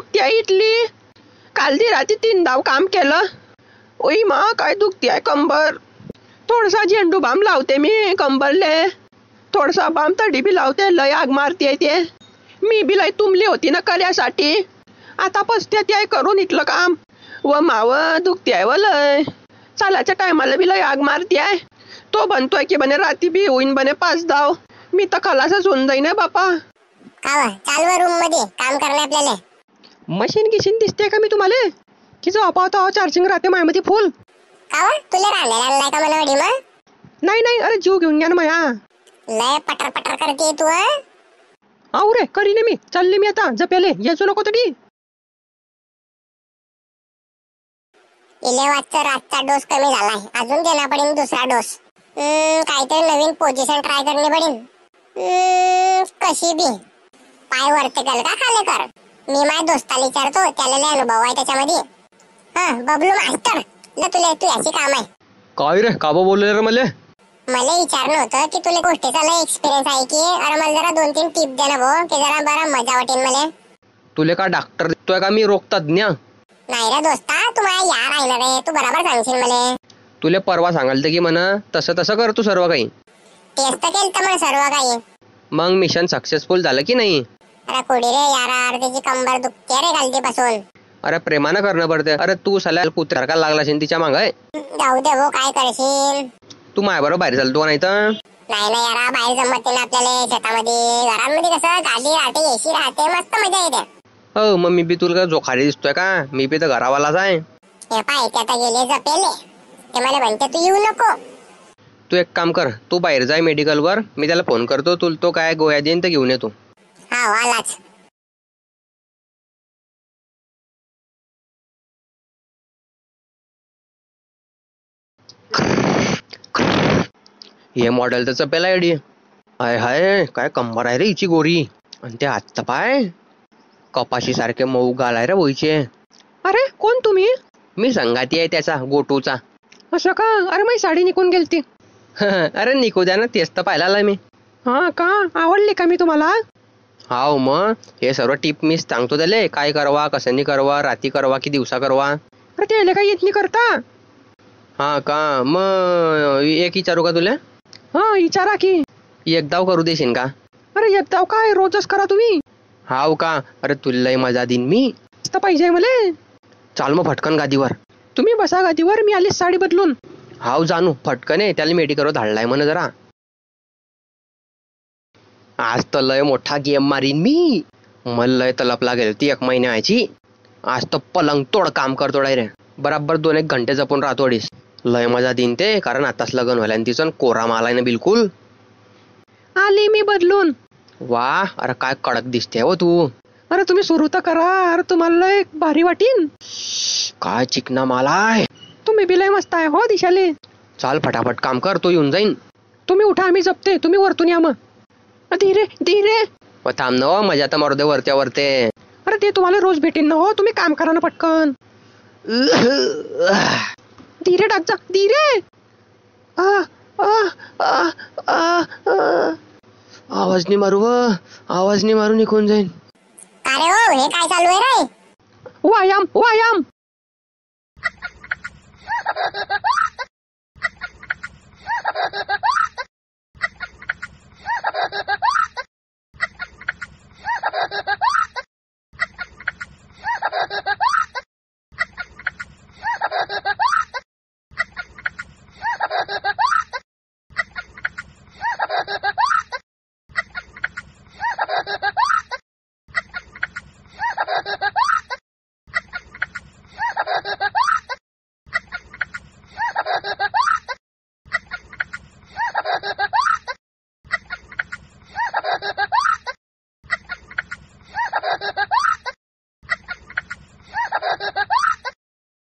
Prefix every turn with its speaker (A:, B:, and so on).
A: दुखते इथली. काल दी रात्री 3 धाव काम केलं. ओई मा काय दुखते कंबर. थोडासा झेंडू बाम लावते मी कंबरले. थोडासा बाम तडी बी लावते. लय आग मारते ते. मी बी लय तुंबली होती ना कल्यासाठी. आता पसते ते करून इथलं काम. व माव दुखते व लय. चालाच्या टायमाला बी लय आग मारते. तो बनतोय की बने राती बी होईन बने 5 धाव. मी तर खलासच होऊन जाईन बापा.
B: चालवा रूम मध्ये काम करणे आपल्याला.
A: मशीन गिशीन दिसते का मी तुम्हाला की जो आता चार्जिंग राहते मायामध्ये फुल.
B: तुला रांधायला आणलाय का मला वडी मग?
A: नाही अरे जीव घेऊन घ्या ना माया.
B: लय पटर पटर करते तू.
A: आऊ रे करीने मी चालले मी आता जपेले यायचो नको तरी.
B: इलेवाचा रातचा डोस कमी झालाय. अजून देना पडेल दुसरा डोस. काहीतरी नवीन पोझिशन ट्राय करणे पडेल. कशी बी पाय वरते कर का खाले कर. मी माझ्या दोस्ताला विचारतो. त्याला लय अनुभव आहे त्याच्यामध्ये. बबलू मास्तर तुला तू याची काम आहे.
A: काय रे का बोलले रे मला
B: विचारलं होतं की तुला गोष्टीचा लय एक्सपिरियन्स आहे की. अरे मला जरा 2-3 टिप दे ना भाऊ की जरा बरा मजा वाटेल मला.
A: तुले का डॉक्टर दिसतोय का मी रोग तज्ञ?
B: नाही रे दोस्ता तू माझ्या यार आहे ना रे. तू बरोबर सांगशील मला.
A: तुले परवा सांगाल की म्हणा तसं कर तू सर्व काही.
B: तेच तर केलं तर मग सर्व काही.
A: मग मिशन सक्सेसफुल झालं की नाही?
B: अरे कोडी रे यार त्याची कंबर दुखते रे गलतीपासून.
A: अरे प्रेमानं करणं पडते. अरे तू सल्या कुत्र्यासारखा लागला असेल तिच्या माग.
B: जाऊ दे भाऊ काय करशील.
A: तू माझ्या बरोबर बाहेर चालतो नाही तर.
B: नाही यार बाहेर जमत नाही आपल्याला. शेतामध्ये घरांमध्ये कसं गाडी राहते एसी राहते मस्त मजा येते.
A: हो मग मी बी तुला जोखारी दिसतोय का? मी बी तर घरावालाच आहे.
B: हे पाय ते आता गेले जपेले. ते मला म्हणते तू येऊ नको.
A: तू एक काम कर तू बाहेर जाय मेडिकल वर. मी त्याला फोन करतो. तुला तो काय गोळ्या देईन तर घेऊन येतो.
B: हा आलाच.
A: हे मॉडेल तर चपेला आयडी. हाय हाय काय कंबर आहे रे हिची गोरी. आणि ते हात पाय कपाशी सारखे मऊ गाल आहे रे बोईचे. अरे कोण तुम्ही? मी संगाती आहे त्याचा गोटूचा. असं का? अरे माझी साडी निघून गेलती. अरे निघू द्या ना तेच तर पाहायला आलाय मी. हा का आवडली का मी तुम्हाला? हाव मग हे सर्व टिप मी सांगतो त्याले काय करवा कसं नाही करवा राती करवा की दिवसा करवा. अरे ते काही येत नाही करता. हा का मग एक विचारू का तुला? हा विचारा की. एक दाव करू देशील का? अरे एक दाव काय रोजच करा तुम्ही. हाव का? अरे तुला मजा देईन मी. पाहिजे मला. चाल मग फटकन गादीवर. तुम्ही बसा गादीवर मी आली साडी बदलून. हाव जानू फटकन आहे त्याला मेडिकल धाडलाय म्हण जरा. आज तर लय मोठा गेम मारीन मी. मला लय तलप लागेल ती 1 महिन्याची. आज तर पलंग तोड काम करतो रे. बराबर 2-1 घंटे जपून राहतो. लय मजा देईन ते कारण आताच लग्न व्हायला आणि तिचं कोरा मालाय ना बिलकुल. आली मी बदलून. वा अरे काय कडक दिसते हो तू. अरे तुम्ही सुरू तर करा. अरे तुम्हाला लय भारी वाटीन. काय चिकना मालाय. तुम्ही बी लय मस्त आहे हो दिशाले. चाल फटाफट काम कर तो येऊन जाईन. तुम्ही उठा आम्ही जपते तुम्ही वरतून या मग. धीरे धीरे थांब ना मजा तर मारू दे वरत्या वरते. अरे ते तुम्हाला रोज भेटेन ना हो. तुम्ही काम करा ना पटकन. धीरे टाक जा धीरे. आवाज नाही मारू आवाज नाही मारू निघून जाईन.
B: अरे हो हे काय चालू आहे रे?
A: व्यायाम